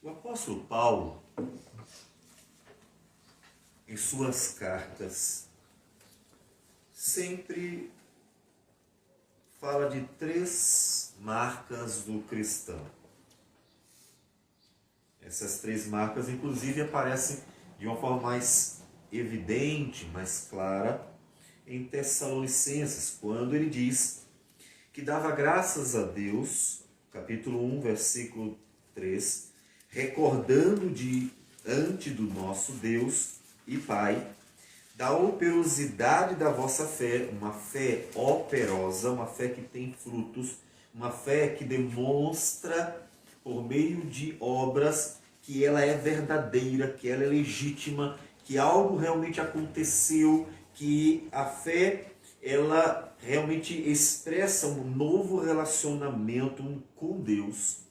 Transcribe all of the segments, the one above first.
O apóstolo Paulo, em suas cartas, sempre fala de 3 marcas do cristão. Essas 3 marcas, inclusive, aparecem de uma forma mais evidente, mais clara, em Tessalonicenses, quando ele diz que dava graças a Deus, capítulo 1, versículo 3, recordando diante do nosso Deus e Pai, da operosidade da vossa fé, uma fé operosa, uma fé que tem frutos, uma fé que demonstra, por meio de obras, que ela é verdadeira, que ela é legítima, que algo realmente aconteceu, que a fé, ela realmente expressa um novo relacionamento com Deus,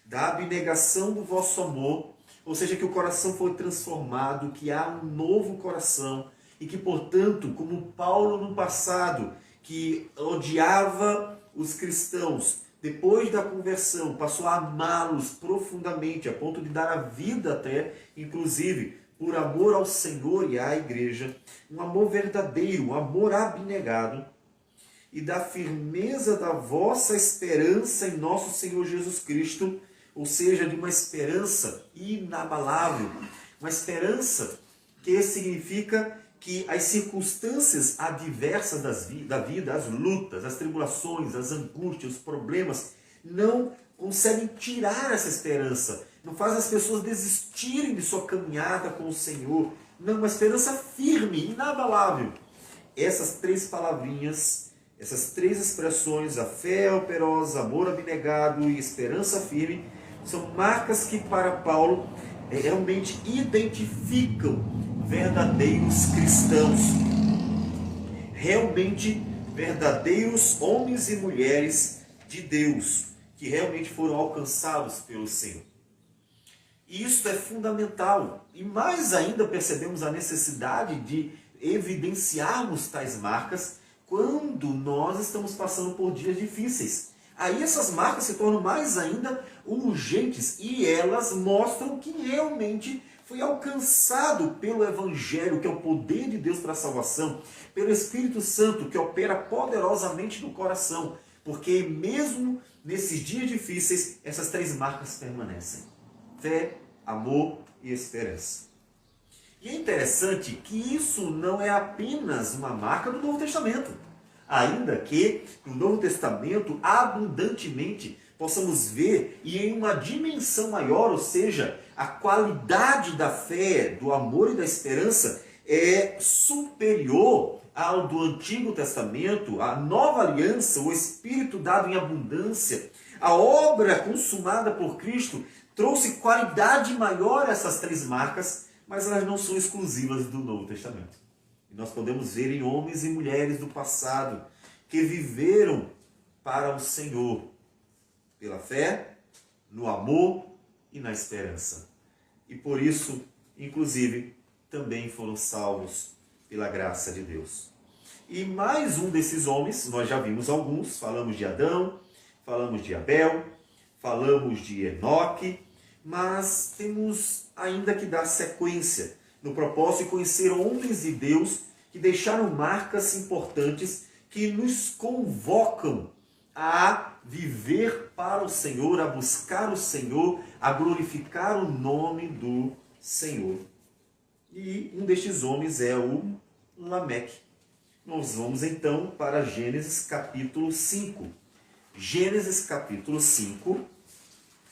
da abnegação do vosso amor, ou seja, que o coração foi transformado, que há um novo coração, e que, portanto, como Paulo no passado, que odiava os cristãos, depois da conversão, passou a amá-los profundamente, a ponto de dar a vida até, inclusive, por amor ao Senhor e à igreja, um amor verdadeiro, um amor abnegado, e da firmeza da vossa esperança em nosso Senhor Jesus Cristo, ou seja, de uma esperança inabalável, uma esperança que significa que as circunstâncias adversas da vida, as lutas, as tribulações, as angústias, os problemas, não conseguem tirar essa esperança, não faz as pessoas desistirem de sua caminhada com o Senhor. Não, uma esperança firme, inabalável. Essas 3 palavrinhas, essas 3 expressões, a fé operosa, amor abnegado e esperança firme, são marcas que para Paulo realmente identificam verdadeiros cristãos, realmente verdadeiros homens e mulheres de Deus, que realmente foram alcançados pelo Senhor. E isso é fundamental. E mais ainda percebemos a necessidade de evidenciarmos tais marcas quando nós estamos passando por dias difíceis. Aí essas marcas se tornam mais ainda urgentes e elas mostram que realmente foi alcançado pelo Evangelho, que é o poder de Deus para a salvação, pelo Espírito Santo, que opera poderosamente no coração, porque mesmo nesses dias difíceis, essas 3 marcas permanecem: fé, amor e esperança. E é interessante que isso não é apenas uma marca do Novo Testamento, ainda que no Novo Testamento abundantemente possamos ver e em uma dimensão maior, ou seja, a qualidade da fé, do amor e da esperança é superior ao do Antigo Testamento, a nova aliança, o Espírito dado em abundância, a obra consumada por Cristo trouxe qualidade maior a essas 3 marcas, mas elas não são exclusivas do Novo Testamento. E nós podemos ver em homens e mulheres do passado que viveram para o Senhor, pela fé, no amor e na esperança. E por isso, inclusive, também foram salvos pela graça de Deus. E mais um desses homens, nós já vimos alguns, falamos de Adão, falamos de Abel, falamos de Enoque, mas temos ainda que dar sequência no propósito de conhecer homens de Deus que deixaram marcas importantes que nos convocam a viver para o Senhor, a buscar o Senhor, a glorificar o nome do Senhor. E um destes homens é o Lameque. Nós vamos então para Gênesis capítulo 5. Gênesis capítulo 5,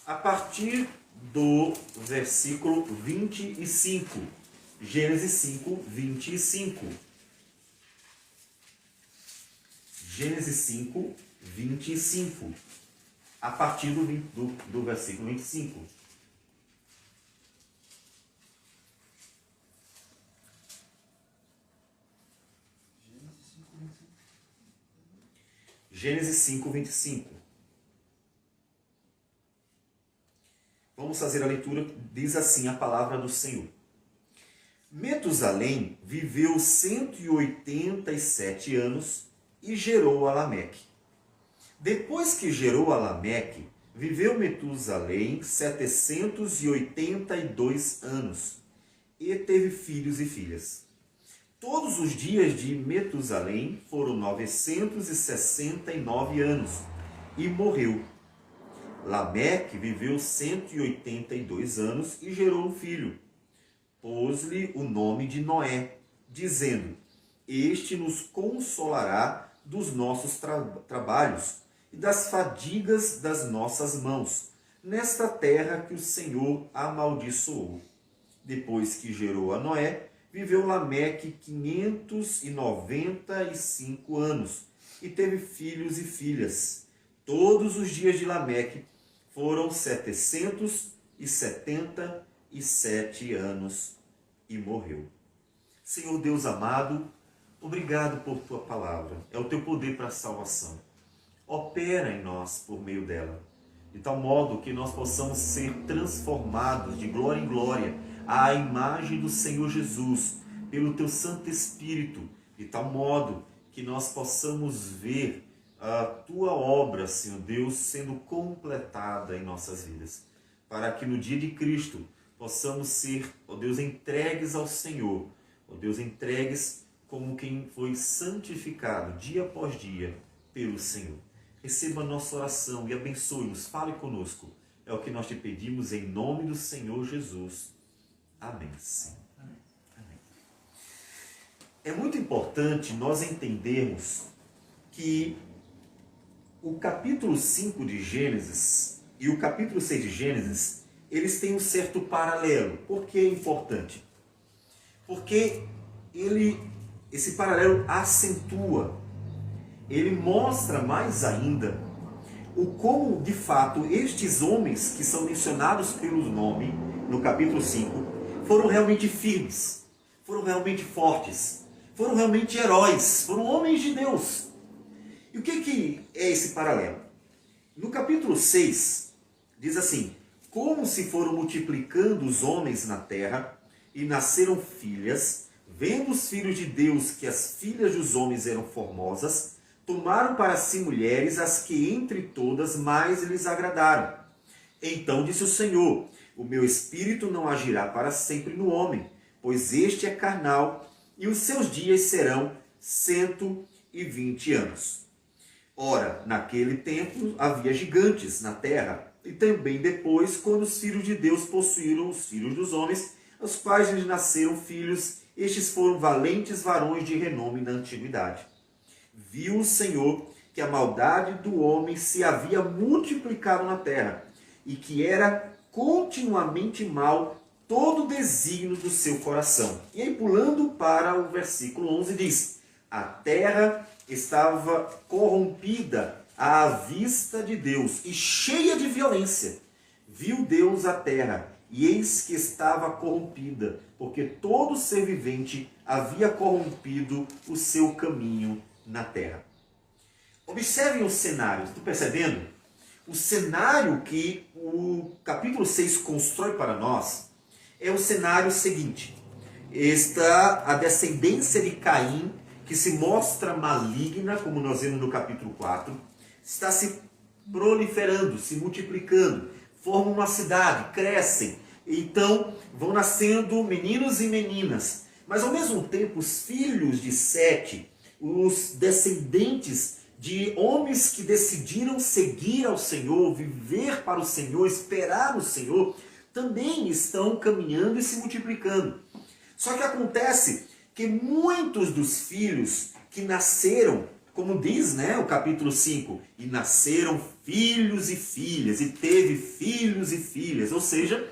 a partir do versículo 25. Gênesis 5, 25. Gênesis 5, 25. A partir do versículo 25. Gênesis 5, 25. Vamos fazer a leitura, diz assim a palavra do Senhor. Metusalém viveu 187 anos e gerou a Lameque. Depois que gerou a Lameque, Viveu Metusalém 782 anos e teve filhos e filhas. Todos os dias de Metusalém foram 969 anos e morreu. Lameque viveu 182 anos e gerou um filho. Pôs-lhe o nome de Noé, dizendo: Este nos consolará dos nossos trabalhos e das fadigas das nossas mãos, nesta terra que o Senhor amaldiçoou. Depois que gerou a Noé, viveu Lameque 595 anos e teve filhos e filhas. Todos os dias de Lameque foram 777 anos e morreu. Senhor Deus amado, obrigado por tua palavra. É o teu poder para a salvação. Opera em nós por meio dela, de tal modo que nós possamos ser transformados de glória em glória à imagem do Senhor Jesus, pelo teu Santo Espírito, de tal modo que nós possamos ver a tua obra, Senhor Deus, sendo completada em nossas vidas, para que no dia de Cristo possamos ser, ó Deus, entregues ao Senhor, ó Deus, entregues como quem foi santificado dia após dia pelo Senhor. Receba a nossa oração e abençoe-nos, fale conosco. É o que nós te pedimos em nome do Senhor Jesus. Amém. Amém. É muito importante nós entendermos que o capítulo 5 de Gênesis e o capítulo 6 de Gênesis, eles têm um certo paralelo. Por que é importante? Porque esse paralelo acentua, ele mostra mais ainda o como, de fato, estes homens que são mencionados pelo nome no capítulo 5 foram realmente firmes, foram realmente fortes, foram realmente heróis, foram homens de Deus. E o que é esse paralelo? No capítulo 6, diz assim: como se foram multiplicando os homens na terra e nasceram filhas, vendo os filhos de Deus que as filhas dos homens eram formosas, tomaram para si mulheres as que entre todas mais lhes agradaram. Então disse o Senhor: o meu espírito não agirá para sempre no homem, pois este é carnal, e os seus dias serão 120 anos. Ora, naquele tempo havia gigantes na terra, e também depois, quando os filhos de Deus possuíram os filhos dos homens, aos quais lhes nasceram filhos, estes foram valentes varões de renome na antiguidade. Viu o Senhor que a maldade do homem se havia multiplicado na terra, e que era continuamente mal todo o desígnio do seu coração. E aí, pulando para o versículo 11, diz: a terra estava corrompida à vista de Deus e cheia de violência. Viu Deus a terra, e eis que estava corrompida, porque todo ser vivente havia corrompido o seu caminho na terra. Observem o cenário, estão percebendo? O cenário que o capítulo 6 constrói para nós é o cenário seguinte: está a descendência de Caim, que se mostra maligna, como nós vemos no capítulo 4, está se proliferando, se multiplicando, formam uma cidade, crescem, então vão nascendo meninos e meninas, mas ao mesmo tempo os filhos de Sete, os descendentes de homens que decidiram seguir ao Senhor, viver para o Senhor, esperar o Senhor, também estão caminhando e se multiplicando. Só que acontece que muitos dos filhos que nasceram, como diz, o capítulo 5, e nasceram filhos e filhas, e teve filhos e filhas, ou seja,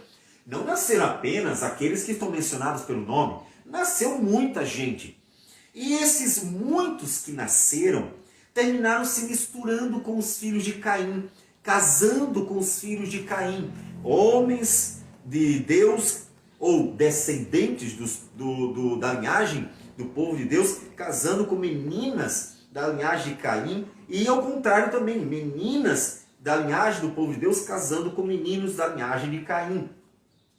não nasceram apenas aqueles que estão mencionados pelo nome, nasceu muita gente. E esses muitos que nasceram terminaram se misturando com os filhos de Caim, casando com os filhos de Caim, homens de Deus ou descendentes da linhagem do povo de Deus, casando com meninas da linhagem de Caim, e ao contrário também, meninas da linhagem do povo de Deus casando com meninos da linhagem de Caim.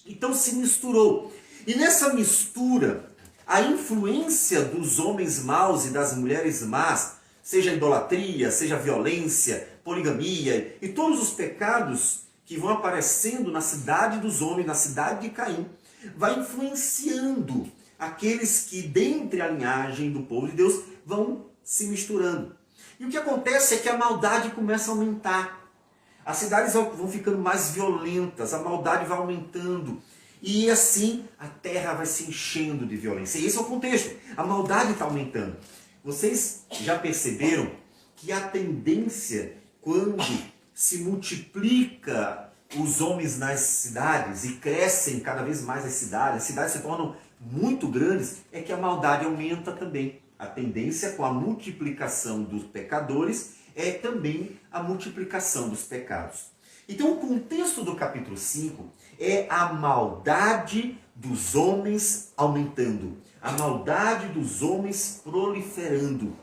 Então se misturou. E nessa mistura, a influência dos homens maus e das mulheres más seja idolatria, seja violência, poligamia e todos os pecados que vão aparecendo na cidade dos homens, na cidade de Caim, vai influenciando aqueles que dentre a linhagem do povo de Deus vão se misturando. E o que acontece é que a maldade começa a aumentar. As cidades vão ficando mais violentas, a maldade vai aumentando. E assim a terra vai se enchendo de violência. E esse é o contexto. A maldade está aumentando. Vocês já perceberam que a tendência, quando se multiplica os homens nas cidades e crescem cada vez mais as cidades se tornam muito grandes, é que a maldade aumenta também. A tendência com a multiplicação dos pecadores é também a multiplicação dos pecados. Então o contexto do capítulo 5 é a maldade dos homens aumentando, a maldade dos homens proliferando.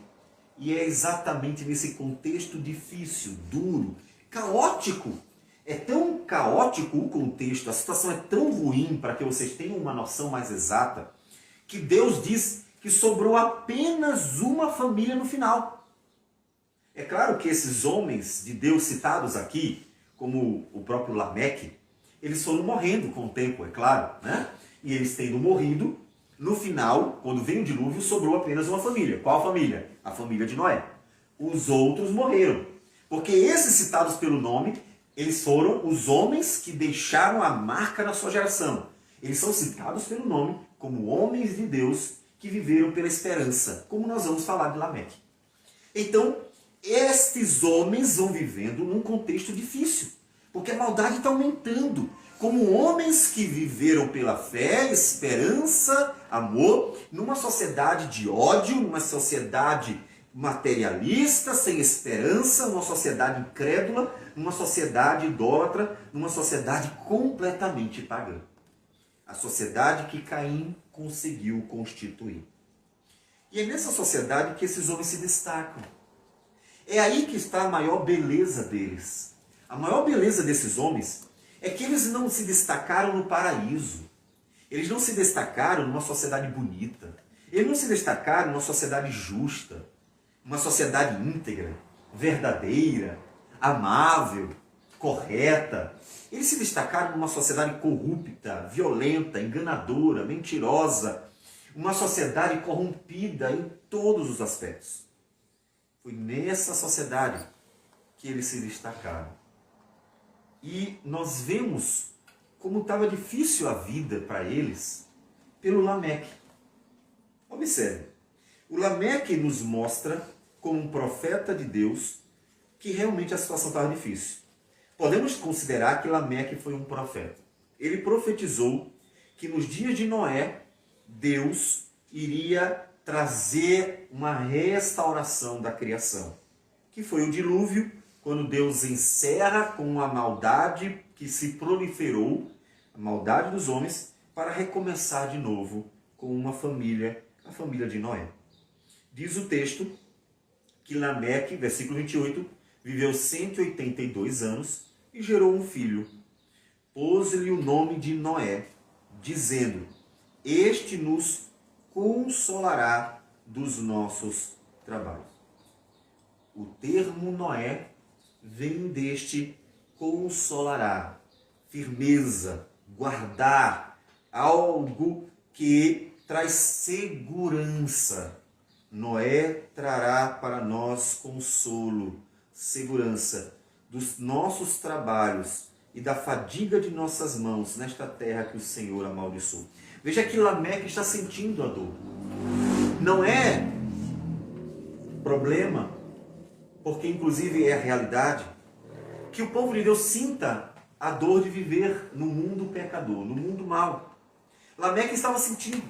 E é exatamente nesse contexto difícil, duro, caótico. É tão caótico o contexto, a situação é tão ruim, para que vocês tenham uma noção mais exata, que Deus diz que sobrou apenas uma família no final. É claro que esses homens de Deus citados aqui, como o próprio Lameque, eles foram morrendo com o tempo, é claro, né? E eles tendo morrido, no final, quando veio o dilúvio, sobrou apenas uma família. Qual família? A família de Noé. Os outros morreram. Porque esses citados pelo nome, eles foram os homens que deixaram a marca na sua geração. Eles são citados pelo nome como homens de Deus que viveram pela esperança, como nós vamos falar de Lameque. Então, estes homens vão vivendo num contexto difícil, porque a maldade está aumentando. Como homens que viveram pela fé, esperança, amor, numa sociedade de ódio, numa sociedade materialista, sem esperança, numa sociedade incrédula, numa sociedade idólatra, numa sociedade completamente pagã. A sociedade que Caim conseguiu constituir. E é nessa sociedade que esses homens se destacam. É aí que está a maior beleza deles. A maior beleza desses homens é que eles não se destacaram no paraíso. Eles não se destacaram numa sociedade bonita. Eles não se destacaram numa sociedade justa. Uma sociedade íntegra, verdadeira, amável, correta. Eles se destacaram numa sociedade corrupta, violenta, enganadora, mentirosa. Uma sociedade corrompida em todos os aspectos. Foi nessa sociedade que eles se destacaram. E nós vemos como estava difícil a vida para eles pelo Lameque. Observe, o Lameque nos mostra como um profeta de Deus que realmente a situação estava difícil. Podemos considerar que Lameque foi um profeta. Ele profetizou que nos dias de Noé, Deus iria trazer uma restauração da criação, que foi o dilúvio, quando Deus encerra com a maldade que se proliferou, a maldade dos homens, para recomeçar de novo com uma família, a família de Noé. Diz o texto que Lameque, versículo 28, viveu 182 anos e gerou um filho. Pôs-lhe o nome de Noé, dizendo: este nos consolará dos nossos trabalhos. O termo Noé vem deste consolará, firmeza, guardar, algo que traz segurança. Noé trará para nós consolo, segurança dos nossos trabalhos e da fadiga de nossas mãos nesta terra que o Senhor amaldiçoou. Veja que Lameque está sentindo a dor. Não é problema, porque inclusive é a realidade, que o povo de Deus sinta a dor de viver no mundo pecador, no mundo mau. Lameque estava sentindo.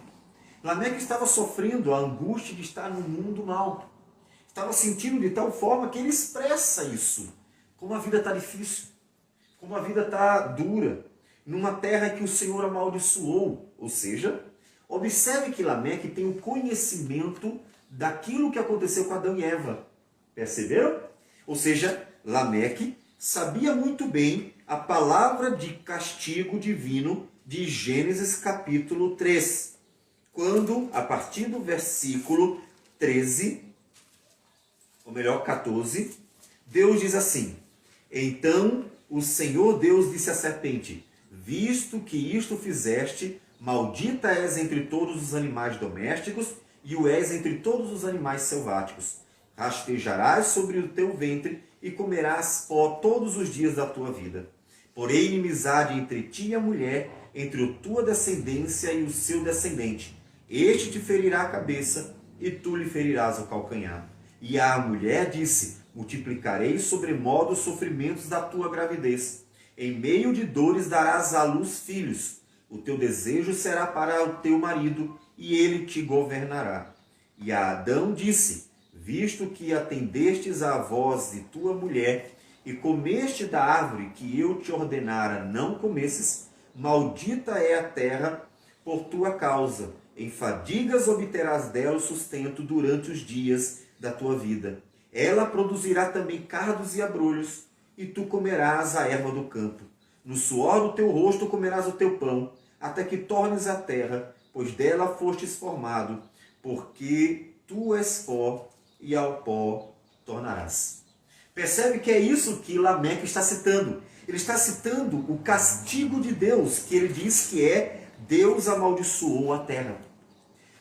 Lameque estava sofrendo a angústia de estar no mundo mau. Estava sentindo de tal forma que ele expressa isso. Como a vida está difícil, como a vida está dura, numa terra que o Senhor amaldiçoou. Ou seja, observe que Lameque tem o conhecimento daquilo que aconteceu com Adão e Eva. Perceberam? Ou seja, Lameque sabia muito bem a palavra de castigo divino de Gênesis capítulo 3. Quando, a partir do versículo 13, ou melhor, 14, Deus diz assim: então o Senhor Deus disse à serpente: visto que isto fizeste, maldita és entre todos os animais domésticos e o és entre todos os animais selváticos. Rastejarás sobre o teu ventre e comerás pó todos os dias da tua vida. Porém, inimizade entre ti e a mulher, entre a tua descendência e o seu descendente. Este te ferirá a cabeça e tu lhe ferirás o calcanhar. E a mulher disse: multiplicarei sobremodo os sofrimentos da tua gravidez. Em meio de dores darás à luz filhos. O teu desejo será para o teu marido, e ele te governará. E a Adão disse: visto que atendestes à voz de tua mulher, e comeste da árvore que eu te ordenara não comesses, maldita é a terra por tua causa. Em fadigas obterás dela o sustento durante os dias da tua vida. Ela produzirá também cardos e abrolhos, e tu comerás a erva do campo. No suor do teu rosto comerás o teu pão, até que tornes a terra, pois dela fostes formado, porque tu és pó, e ao pó tornarás. Percebe que é isso que Lameque está citando. Ele está citando o castigo de Deus, que ele diz que é Deus amaldiçoou a terra.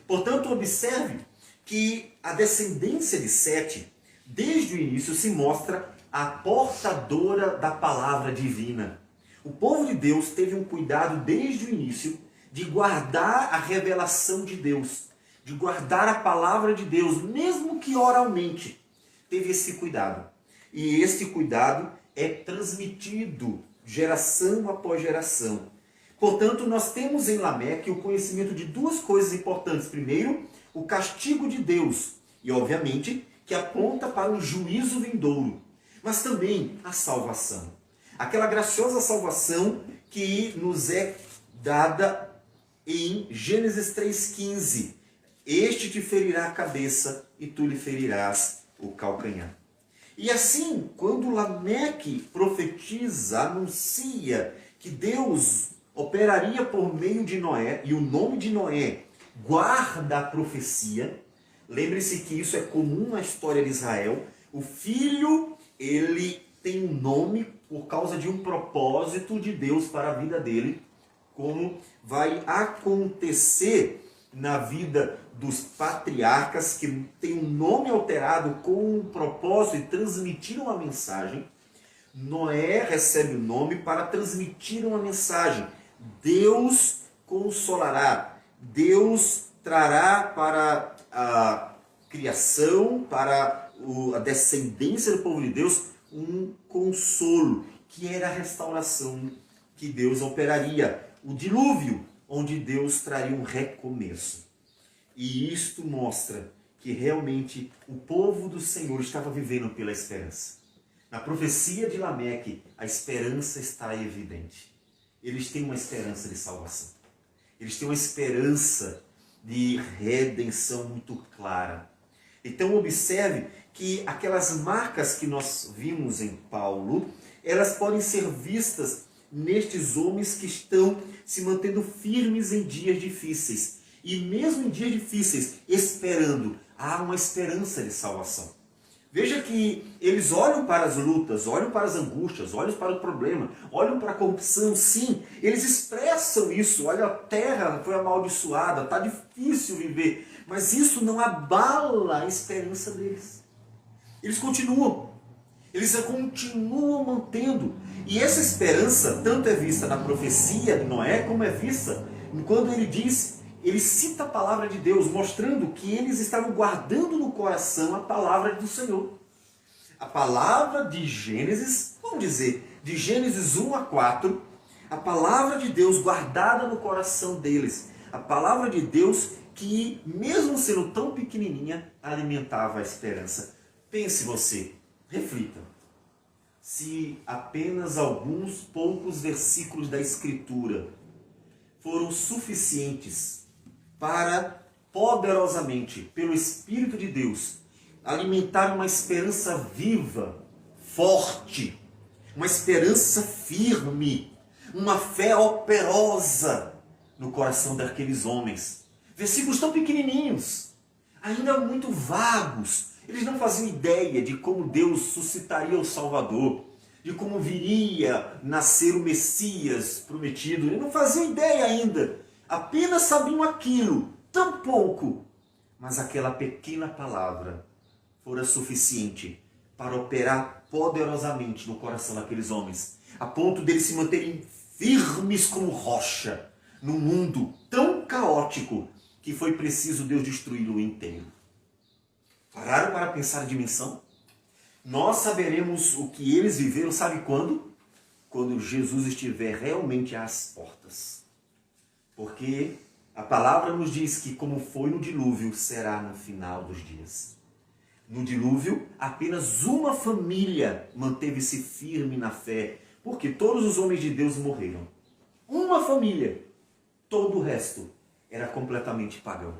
Portanto, observe que a descendência de Sete, desde o início, se mostra a portadora da palavra divina. O povo de Deus teve um cuidado desde o início de guardar a revelação de Deus, de guardar a palavra de Deus, mesmo que oralmente. Teve esse cuidado. E esse cuidado é transmitido geração após geração. Portanto, nós temos em Lameque o conhecimento de duas coisas importantes. Primeiro, o castigo de Deus, e obviamente que aponta para um juízo vindouro, mas também a salvação. Aquela graciosa salvação que nos é dada em Gênesis 3,15. Este te ferirá a cabeça e tu lhe ferirás o calcanhar. E assim, quando Lameque profetiza, anuncia que Deus operaria por meio de Noé, e o nome de Noé guarda a profecia. Lembre-se que isso é comum na história de Israel. O filho, ele tem um nome por causa de um propósito de Deus para a vida dele, como vai acontecer na vida dos patriarcas, que tem um nome alterado com um propósito de transmitir uma mensagem. Noé recebe o nome para transmitir uma mensagem. Deus consolará, Deus trará para a criação, para a descendência do povo de Deus, um consolo, que era a restauração que Deus operaria, o dilúvio, onde Deus traria um recomeço. E isto mostra que realmente o povo do Senhor estava vivendo pela esperança. Na profecia de Lameque, a esperança está evidente. Eles têm uma esperança de salvação. Eles têm uma esperança de redenção muito clara. Então observe que aquelas marcas que nós vimos em Paulo, elas podem ser vistas nestes homens que estão se mantendo firmes em dias difíceis. E mesmo em dias difíceis, esperando, há uma esperança de salvação. Veja que eles olham para as lutas, olham para as angústias, olham para o problema, olham para a corrupção, sim, eles expressam isso. Olha, a terra foi amaldiçoada, está difícil viver, mas isso não abala a esperança deles. Eles continuam mantendo. E essa esperança tanto é vista na profecia de Noé, como é vista quando ele cita a palavra de Deus, mostrando que eles estavam guardando no coração a palavra do Senhor. A palavra de Gênesis, vamos dizer, de Gênesis 1 a 4, a palavra de Deus guardada no coração deles. A palavra de Deus que, mesmo sendo tão pequenininha, alimentava a esperança. Pense você, reflita. Se apenas alguns poucos versículos da Escritura foram suficientes para, poderosamente, pelo Espírito de Deus, alimentar uma esperança viva, forte, uma esperança firme, uma fé operosa no coração daqueles homens. Versículos tão pequenininhos, ainda muito vagos. Eles não faziam ideia de como Deus suscitaria o Salvador, de como viria nascer o Messias prometido. Eles não faziam ideia ainda. Apenas sabiam aquilo, tão pouco. Mas aquela pequena palavra fora suficiente para operar poderosamente no coração daqueles homens, a ponto deles se manterem firmes como rocha, num mundo tão caótico que foi preciso Deus destruí-lo inteiro. Pararam para pensar a dimensão? Nós saberemos o que eles viveram, sabe quando? Quando Jesus estiver realmente às portas. Porque a palavra nos diz que, como foi no dilúvio, será no final dos dias. No dilúvio, apenas uma família manteve-se firme na fé, porque todos os homens de Deus morreram. Uma família. Todo o resto era completamente pagão.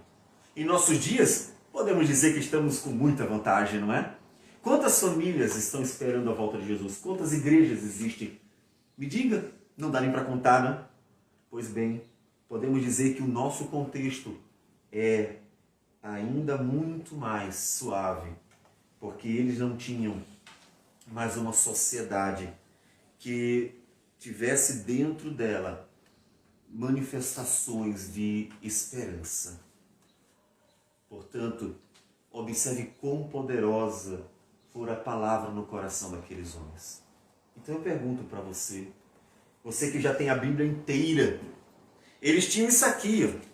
Em nossos dias, podemos dizer que estamos com muita vantagem, não é? Quantas famílias estão esperando a volta de Jesus? Quantas igrejas existem? Me diga, não dá nem para contar, né? Pois bem, podemos dizer que o nosso contexto é ainda muito mais suave, porque eles não tinham mais uma sociedade que tivesse dentro dela manifestações de esperança. Portanto, observe quão poderosa for a palavra no coração daqueles homens. Então eu pergunto para você, você que já tem a Bíblia inteira, eles tinham isso aqui, ó.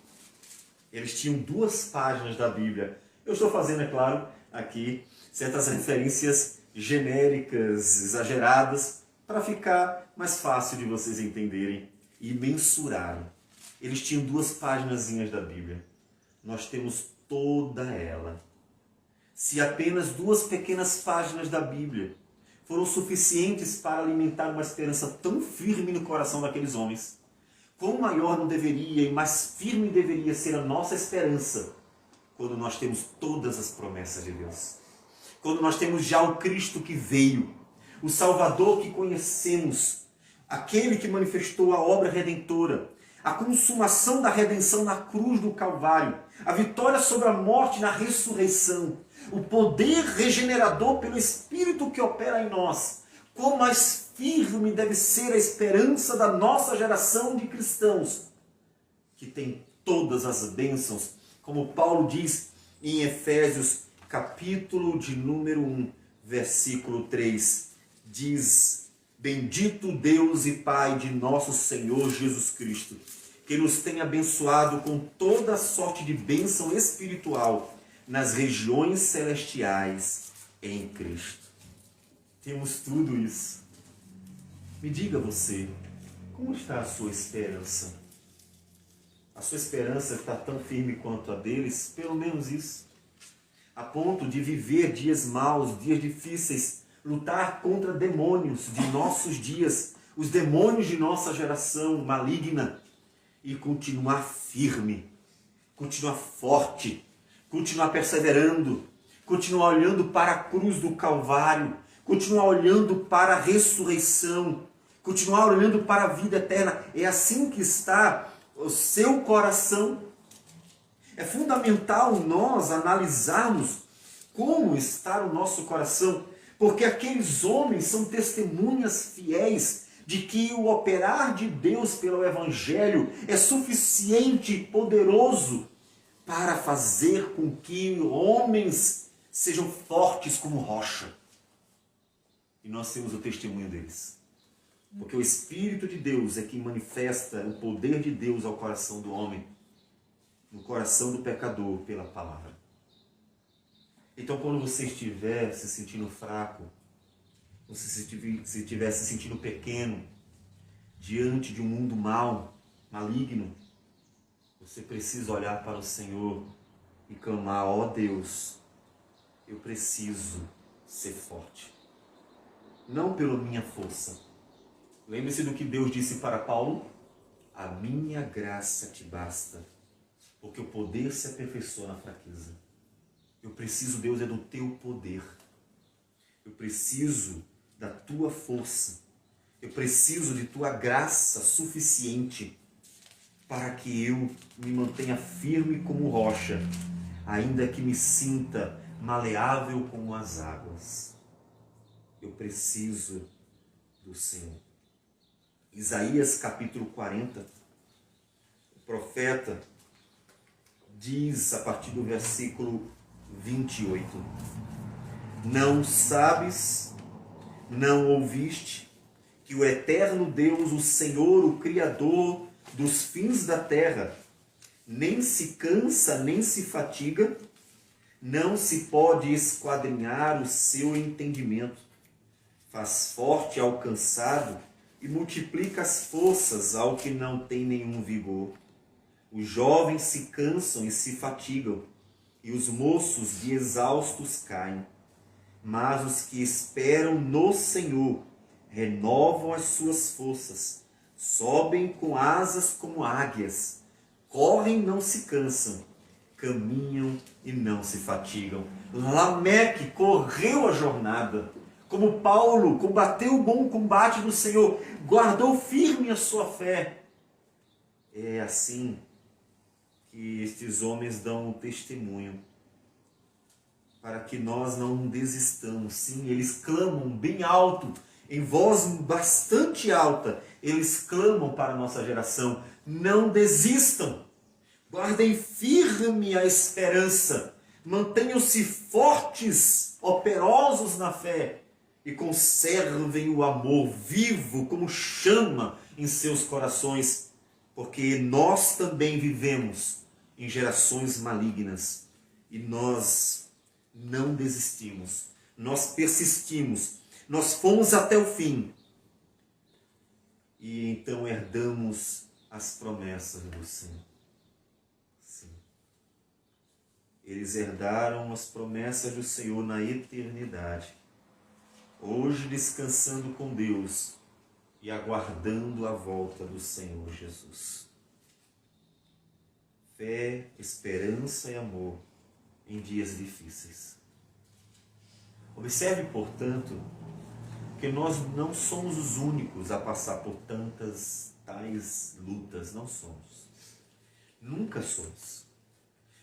Eles tinham 2 páginas da Bíblia. Eu estou fazendo, é claro, aqui certas referências genéricas, exageradas, para ficar mais fácil de vocês entenderem e mensurarem. Eles tinham 2 paginazinhas da Bíblia. Nós temos toda ela. Se apenas 2 pequenas páginas da Bíblia foram suficientes para alimentar uma esperança tão firme no coração daqueles homens, quão maior não deveria e mais firme deveria ser a nossa esperança quando nós temos todas as promessas de Deus. Quando nós temos já o Cristo que veio, o Salvador que conhecemos, aquele que manifestou a obra redentora, a consumação da redenção na cruz do Calvário, a vitória sobre a morte na ressurreição, o poder regenerador pelo Espírito que opera em nós. Quão mais firme deve ser a esperança da nossa geração de cristãos, que tem todas as bênçãos, como Paulo diz em Efésios, capítulo de número 1, versículo 3, diz: bendito Deus e Pai de nosso Senhor Jesus Cristo, que nos tem abençoado com toda sorte de bênção espiritual nas regiões celestiais em Cristo. Temos tudo isso. Me diga você, como está a sua esperança? A sua esperança está tão firme quanto a deles? Pelo menos isso. A ponto de viver dias maus, dias difíceis, lutar contra demônios de nossos dias, os demônios de nossa geração maligna, e continuar firme, continuar forte, continuar perseverando, continuar olhando para a cruz do Calvário, continuar olhando para a ressurreição, continuar olhando para a vida eterna. É assim que está o seu coração. É fundamental nós analisarmos como está o nosso coração, porque aqueles homens são testemunhas fiéis de que o operar de Deus pelo Evangelho é suficiente e poderoso para fazer com que homens sejam fortes como rocha. E nós temos o testemunho deles. Porque o Espírito de Deus é quem manifesta o poder de Deus ao coração do homem, no coração do pecador, pela palavra. Então, quando você estiver se sentindo fraco, você se estiver se sentindo pequeno, diante de um mundo mau, maligno, você precisa olhar para o Senhor e clamar: ó Deus, eu preciso ser forte. Não pela minha força. Lembre-se do que Deus disse para Paulo: a minha graça te basta, porque o poder se aperfeiçoa na fraqueza. Eu preciso, Deus, é do teu poder. Eu preciso da tua força. Eu preciso de tua graça suficiente para que eu me mantenha firme como rocha, ainda que me sinta maleável como as águas. Eu preciso do Senhor. Isaías capítulo 40, o profeta diz a partir do versículo 28: Não sabes, não ouviste, que o eterno Deus, o Senhor, o Criador dos fins da terra, nem se cansa, nem se fatiga, não se pode esquadrinhar o seu entendimento, faz forte ao cansado e multiplica as forças ao que não tem nenhum vigor. Os jovens se cansam e se fatigam, e os moços de exaustos caem. Mas os que esperam no Senhor renovam as suas forças, sobem com asas como águias, correm e não se cansam, caminham e não se fatigam. Lameque correu a jornada, como Paulo combateu o bom combate do Senhor, guardou firme a sua fé. É assim que estes homens dão o testemunho, para que nós não desistamos. Sim, eles clamam bem alto, em voz bastante alta, eles clamam para a nossa geração: não desistam, guardem firme a esperança, mantenham-se fortes, operosos na fé, e conservem o amor vivo como chama em seus corações, porque nós também vivemos em gerações malignas e nós não desistimos, nós persistimos, nós fomos até o fim e então herdamos as promessas do Senhor. Sim. Eles herdaram as promessas do Senhor na eternidade, hoje descansando com Deus e aguardando a volta do Senhor Jesus. Fé, esperança e amor em dias difíceis. Observe, portanto, que nós não somos os únicos a passar por tais lutas, não somos. Nunca somos.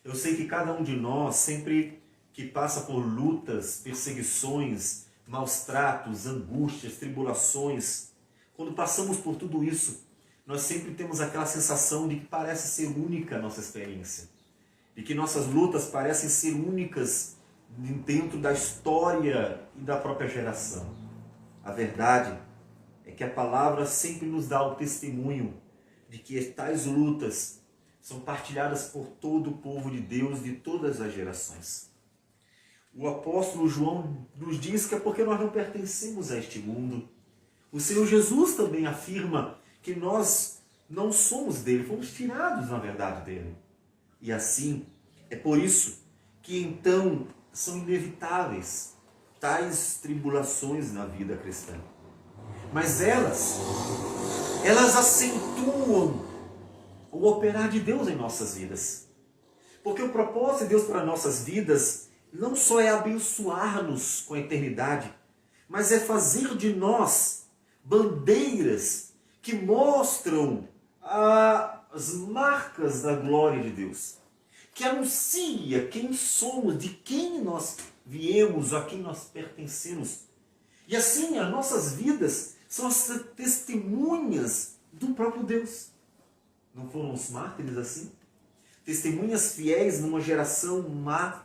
Eu sei que cada um de nós, sempre que passa por lutas, perseguições, maus tratos, angústias, tribulações, quando passamos por tudo isso, nós sempre temos aquela sensação de que parece ser única a nossa experiência, de que nossas lutas parecem ser únicas dentro da história e da própria geração. A verdade é que a palavra sempre nos dá o testemunho de que tais lutas são partilhadas por todo o povo de Deus de todas as gerações. O apóstolo João nos diz que é porque nós não pertencemos a este mundo. O Senhor Jesus também afirma que nós não somos dele, fomos tirados, na verdade, dele. E assim, é por isso que então são inevitáveis tais tribulações na vida cristã. Mas elas acentuam o operar de Deus em nossas vidas. Porque o propósito de Deus para nossas vidas não só é abençoar-nos com a eternidade, mas é fazer de nós bandeiras que mostram as marcas da glória de Deus, que anuncia quem somos, de quem nós viemos, a quem nós pertencemos. E assim, as nossas vidas são as testemunhas do próprio Deus. Não foram os mártires assim? Testemunhas fiéis numa geração má,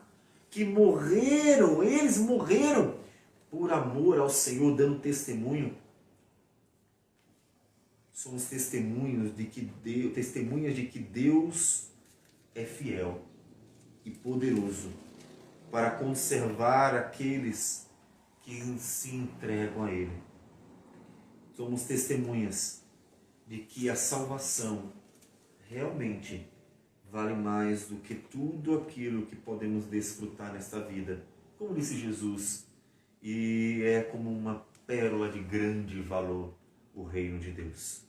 que morreram, eles morreram por amor ao Senhor, dando testemunho. Somos testemunhas de que Deus é fiel e poderoso para conservar aqueles que se entregam a Ele. Somos testemunhas de que a salvação realmente vale mais do que tudo aquilo que podemos desfrutar nesta vida. Como disse Jesus, e é como uma pérola de grande valor o reino de Deus.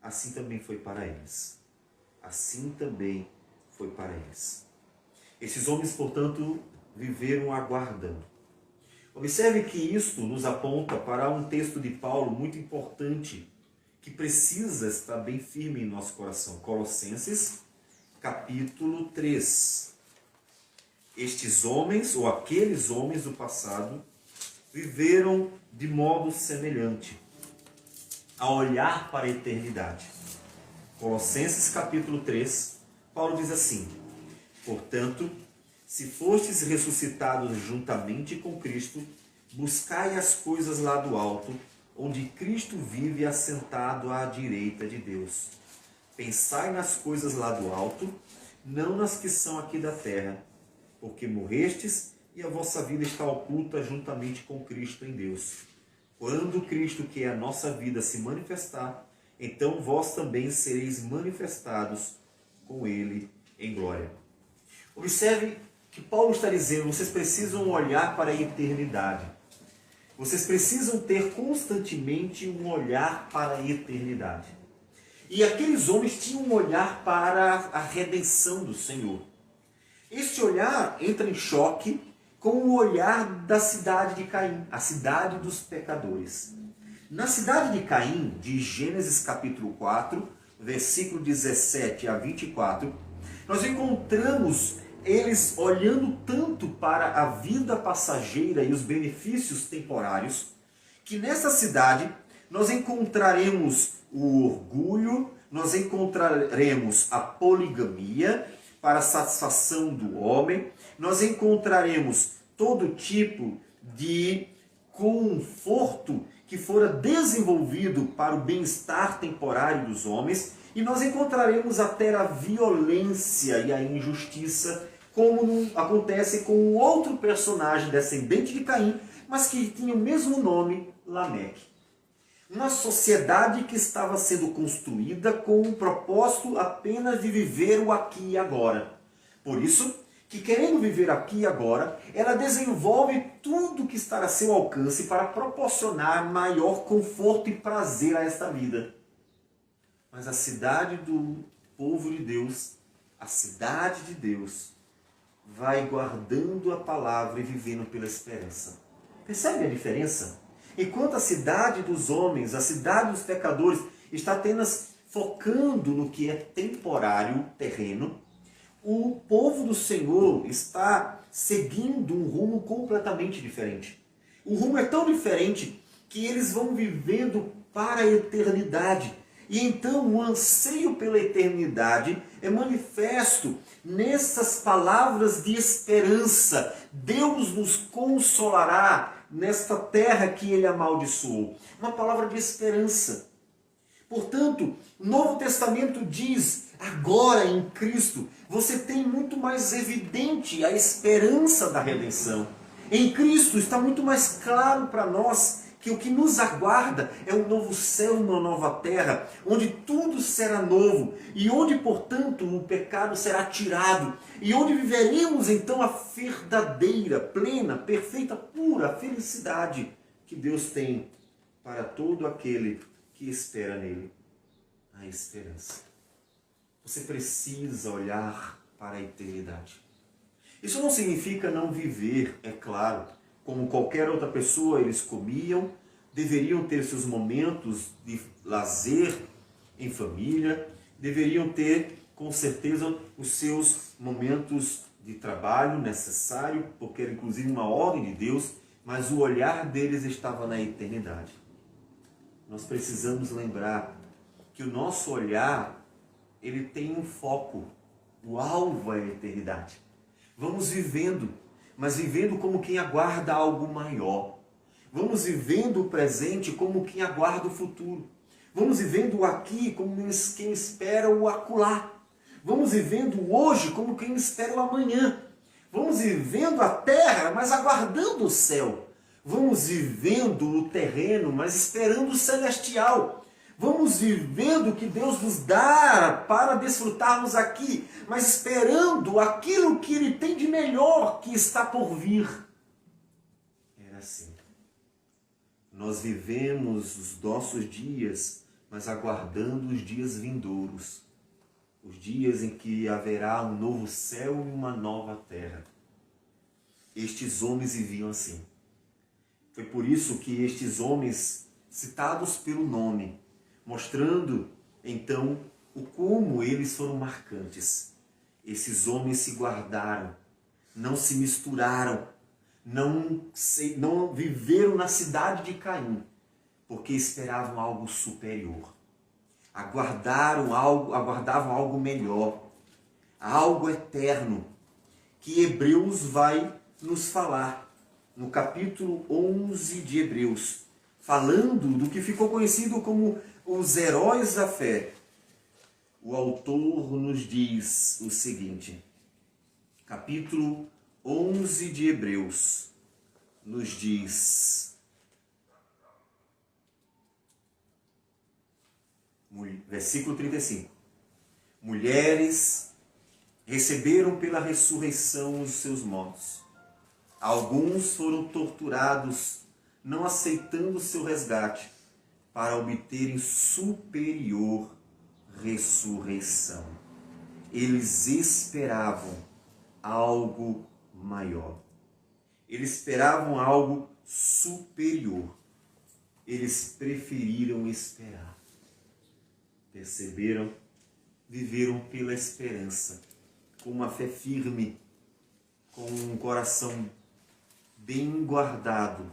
Assim também foi para eles. Assim também foi para eles. Esses homens, portanto, viveram aguardando. Observe que isto nos aponta para um texto de Paulo muito importante, que precisa estar bem firme em nosso coração. Colossenses, capítulo 3. Estes homens, ou aqueles homens do passado, viveram de modo semelhante, a olhar para a eternidade. Colossenses capítulo 3, Paulo diz assim: portanto, se fostes ressuscitados juntamente com Cristo, buscai as coisas lá do alto, onde Cristo vive assentado à direita de Deus. Pensai nas coisas lá do alto, não nas que são aqui da terra, porque morrestes e a vossa vida está oculta juntamente com Cristo em Deus. Quando Cristo, que é a nossa vida, se manifestar, então vós também sereis manifestados com Ele em glória. Observe que Paulo está dizendo: vocês precisam olhar para a eternidade. Vocês precisam ter constantemente um olhar para a eternidade. E aqueles homens tinham um olhar para a redenção do Senhor. Este olhar entra em choque com o olhar da cidade de Caim, a cidade dos pecadores. Na cidade de Caim, de Gênesis capítulo 4, versículo 17 a 24, nós encontramos eles olhando tanto para a vida passageira e os benefícios temporários, que nessa cidade nós encontraremos o orgulho, nós encontraremos a poligamia para a satisfação do homem, nós encontraremos todo tipo de conforto que fora desenvolvido para o bem-estar temporário dos homens, e nós encontraremos até a violência e a injustiça, como acontece com um outro personagem descendente de Caim, mas que tinha o mesmo nome, Lameque. Uma sociedade que estava sendo construída com o propósito apenas de viver o aqui e agora. Por isso, que querendo viver aqui e agora, ela desenvolve tudo que está a seu alcance para proporcionar maior conforto e prazer a esta vida. Mas a cidade do povo de Deus, a cidade de Deus, vai guardando a palavra e vivendo pela esperança. Percebe a diferença? Enquanto a cidade dos homens, a cidade dos pecadores, está apenas focando no que é temporário, terreno, o povo do Senhor está seguindo um rumo completamente diferente. O rumo é tão diferente que eles vão vivendo para a eternidade. E então o anseio pela eternidade é manifesto nessas palavras de esperança. Deus nos consolará nesta terra que Ele amaldiçoou. Uma palavra de esperança. Portanto, o Novo Testamento diz: agora em Cristo, você tem muito mais evidente a esperança da redenção. Em Cristo está muito mais claro para nós que o que nos aguarda é um novo céu e uma nova terra, onde tudo será novo, e onde, portanto, o pecado será tirado, e onde viveremos então a verdadeira, plena, perfeita, pura felicidade que Deus tem para todo aquele que espera nele. A esperança. Você precisa olhar para a eternidade. Isso não significa não viver, é claro. Como qualquer outra pessoa, eles comiam, deveriam ter seus momentos de lazer em família, deveriam ter, com certeza, os seus momentos de trabalho necessário, porque era inclusive uma ordem de Deus, mas o olhar deles estava na eternidade. Nós precisamos lembrar que o nosso olhar, ele tem um foco, o alvo é a eternidade. Vamos vivendo, mas vivendo como quem aguarda algo maior. Vamos vivendo o presente como quem aguarda o futuro. Vamos vivendo o aqui como quem espera o acolá. Vamos vivendo o hoje como quem espera o amanhã. Vamos vivendo a terra, mas aguardando o céu. Vamos vivendo o terreno, mas esperando o celestial. Vamos vivendo o que Deus nos dá para desfrutarmos aqui, mas esperando aquilo que Ele tem de melhor que está por vir. Era assim. Nós vivemos os nossos dias, mas aguardando os dias vindouros. Os dias em que haverá um novo céu e uma nova terra. Estes homens viviam assim. Foi por isso que estes homens, citados pelo nome, mostrando então o como eles foram marcantes. Esses homens se guardaram, não se misturaram, não viveram na cidade de Caim, porque esperavam algo superior. Aguardavam algo melhor, algo eterno, que Hebreus vai nos falar no capítulo 11 de Hebreus, falando do que ficou conhecido como os heróis da fé. O autor nos diz o seguinte, capítulo 11 de Hebreus, nos diz, versículo 35, mulheres receberam pela ressurreição os seus mortos. Alguns foram torturados, não aceitando seu resgate, para obterem superior ressurreição. Eles esperavam algo maior. Eles esperavam algo superior. Eles preferiram esperar. Perceberam? Viveram pela esperança, com uma fé firme, com um coração bem guardado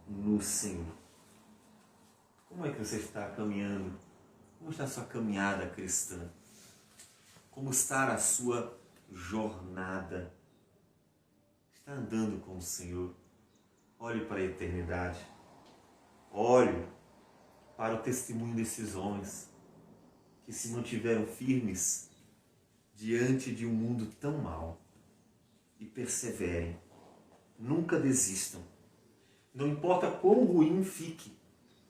no Senhor. Como é que você está caminhando? Como está a sua caminhada cristã? Como está a sua jornada? Está andando com o Senhor? Olhe para a eternidade. Olhe para o testemunho desses homens que se mantiveram firmes diante de um mundo tão mau. E perseverem. Nunca desistam. Não importa quão ruim fique.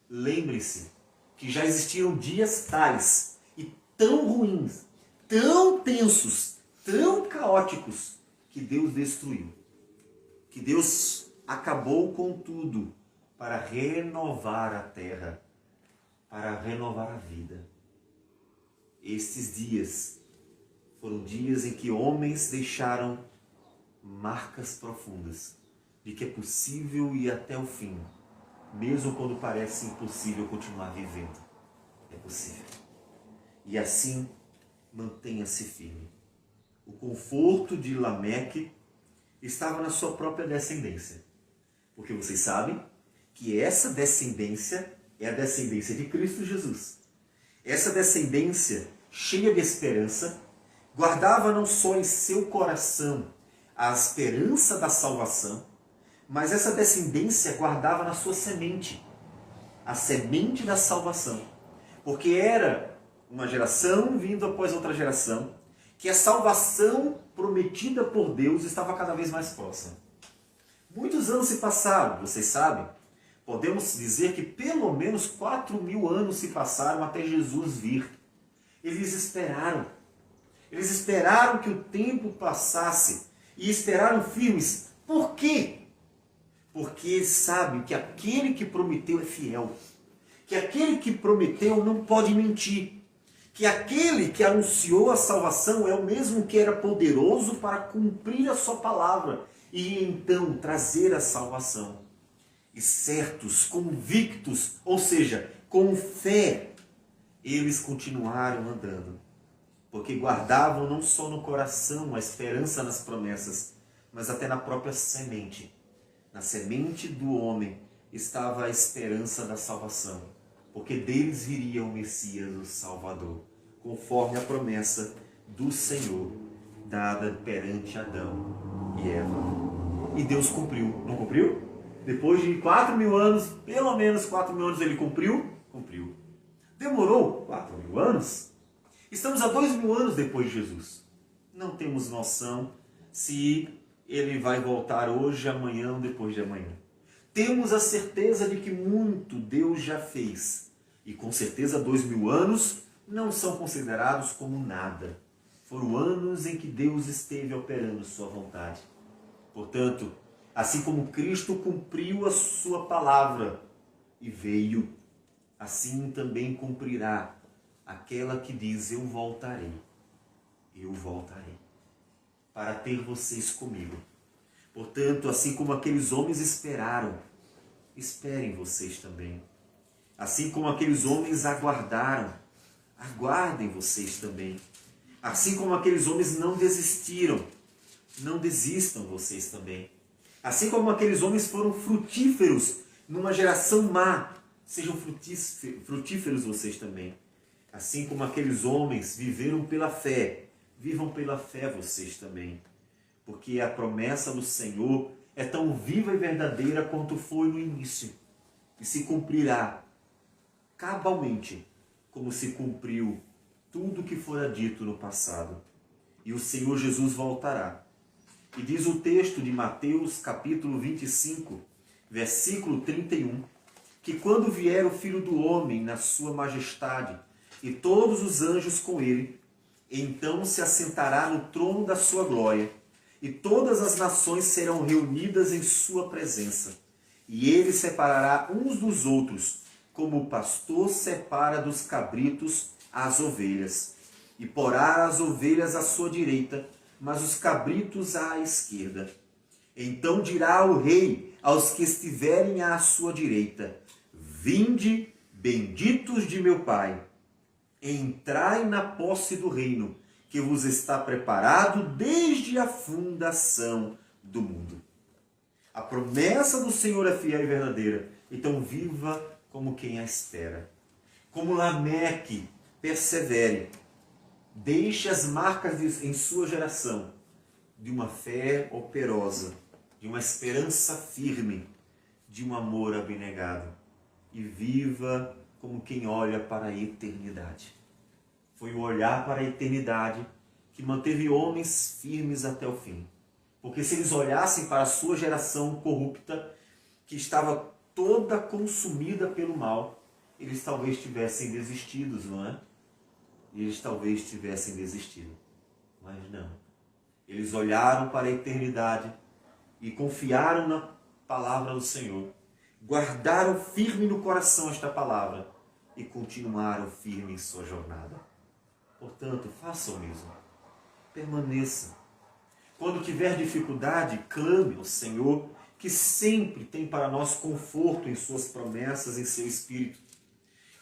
Lembre-se que já existiram dias tais e tão ruins, tão tensos, tão caóticos, que Deus destruiu. Que Deus acabou com tudo para renovar a terra, para renovar a vida. Estes dias foram dias em que homens deixaram marcas profundas de que é possível ir até o fim, mesmo quando parece impossível continuar vivendo. É possível. E assim, mantenha-se firme. O conforto de Lameque estava na sua própria descendência. Porque vocês sabem que essa descendência é a descendência de Cristo Jesus. Essa descendência, cheia de esperança, guardava não só em seu coração a esperança da salvação, mas essa descendência guardava na sua semente a semente da salvação. Porque era uma geração vindo após outra geração, que a salvação prometida por Deus estava cada vez mais próxima. Muitos anos se passaram, vocês sabem. Podemos dizer que pelo menos 4.000 anos se passaram até Jesus vir. Eles esperaram. Eles esperaram que o tempo passasse e esperaram firmes. Por quê? Porque eles sabem que aquele que prometeu é fiel. Que aquele que prometeu não pode mentir. Que aquele que anunciou a salvação é o mesmo que era poderoso para cumprir a sua palavra e então trazer a salvação. E certos, convictos, ou seja, com fé, eles continuaram andando. Porque guardavam não só no coração a esperança nas promessas, mas até na própria semente. Na semente do homem estava a esperança da salvação, porque deles viria o Messias, o Salvador, conforme a promessa do Senhor, dada perante Adão e Eva. E Deus cumpriu, não cumpriu? Depois de 4.000 anos, pelo menos 4.000 anos ele cumpriu? Cumpriu. Demorou 4.000 anos? Estamos há 2.000 anos depois de Jesus. Não temos noção se ele vai voltar hoje, amanhã ou depois de amanhã. Temos a certeza de que muito Deus já fez. E com certeza 2.000 anos não são considerados como nada. Foram anos em que Deus esteve operando sua vontade. Portanto, assim como Cristo cumpriu a sua palavra e veio, assim também cumprirá aquela que diz: eu voltarei, para ter vocês comigo. Portanto, assim como aqueles homens esperaram, esperem vocês também. Assim como aqueles homens aguardaram, aguardem vocês também. Assim como aqueles homens não desistiram, não desistam vocês também. Assim como aqueles homens foram frutíferos numa geração má, sejam frutíferos vocês também. Assim como aqueles homens viveram pela fé, vivam pela fé vocês também. Porque a promessa do Senhor é tão viva e verdadeira quanto foi no início. E se cumprirá cabalmente, como se cumpriu tudo que fora dito no passado. E o Senhor Jesus voltará. E diz o texto de Mateus, capítulo 25, versículo 31, que quando vier o Filho do Homem na sua majestade, e todos os anjos com ele, então se assentará no trono da sua glória, e todas as nações serão reunidas em sua presença. E ele separará uns dos outros, como o pastor separa dos cabritos as ovelhas, e porá as ovelhas à sua direita, mas os cabritos à esquerda. Então dirá o rei aos que estiverem à sua direita: vinde, benditos de meu Pai, entrai na posse do reino, que vos está preparado desde a fundação do mundo. A promessa do Senhor é fiel e verdadeira, então viva como quem a espera. Como Lameque, persevere, deixe as marcas em sua geração de uma fé operosa, de uma esperança firme, de um amor abnegado, e viva como quem olha para a eternidade. Foi o olhar para a eternidade que manteve homens firmes até o fim. Porque se eles olhassem para a sua geração corrupta, que estava toda consumida pelo mal, eles talvez tivessem desistido, não é? Eles talvez tivessem desistido. Mas não. Eles olharam para a eternidade e confiaram na palavra do Senhor. Guardaram firme no coração esta palavra e continuaram firme em sua jornada. Portanto, faça o mesmo. Permaneça. Quando tiver dificuldade, clame ao Senhor, que sempre tem para nós conforto em suas promessas, em seu Espírito.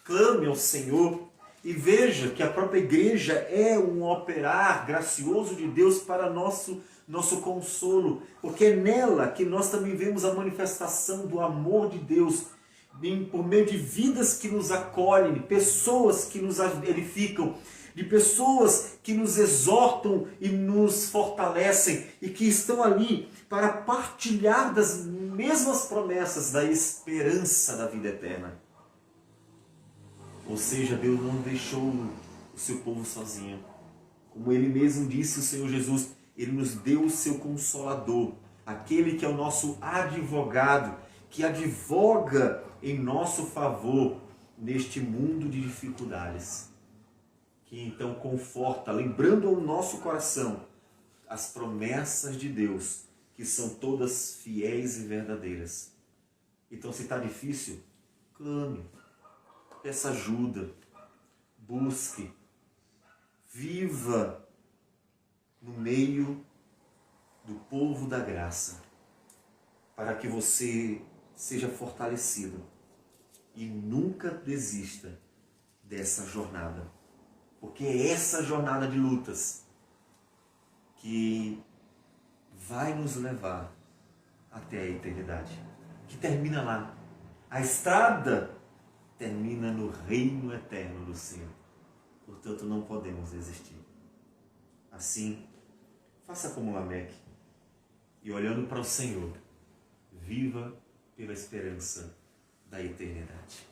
Clame ao Senhor e veja que a própria igreja é um operar gracioso de Deus para nosso consolo, porque é nela que nós também vemos a manifestação do amor de Deus, por meio de vidas que nos acolhem, pessoas que nos edificam, de pessoas que nos exortam e nos fortalecem e que estão ali para partilhar das mesmas promessas da esperança da vida eterna. Ou seja, Deus não deixou o seu povo sozinho. Como Ele mesmo disse, o Senhor Jesus, Ele nos deu o seu Consolador, aquele que é o nosso advogado, que advoga em nosso favor neste mundo de dificuldades. Que então conforta, lembrando ao nosso coração as promessas de Deus, que são todas fiéis e verdadeiras. Então, se está difícil, clame, peça ajuda, busque, viva no meio do povo da graça, para que você seja fortalecido e nunca desista dessa jornada. Porque é essa jornada de lutas que vai nos levar até a eternidade, que termina lá. A estrada termina no reino eterno do Senhor. Portanto, não podemos desistir. Assim, faça como Lameque e, olhando para o Senhor, viva pela esperança da eternidade.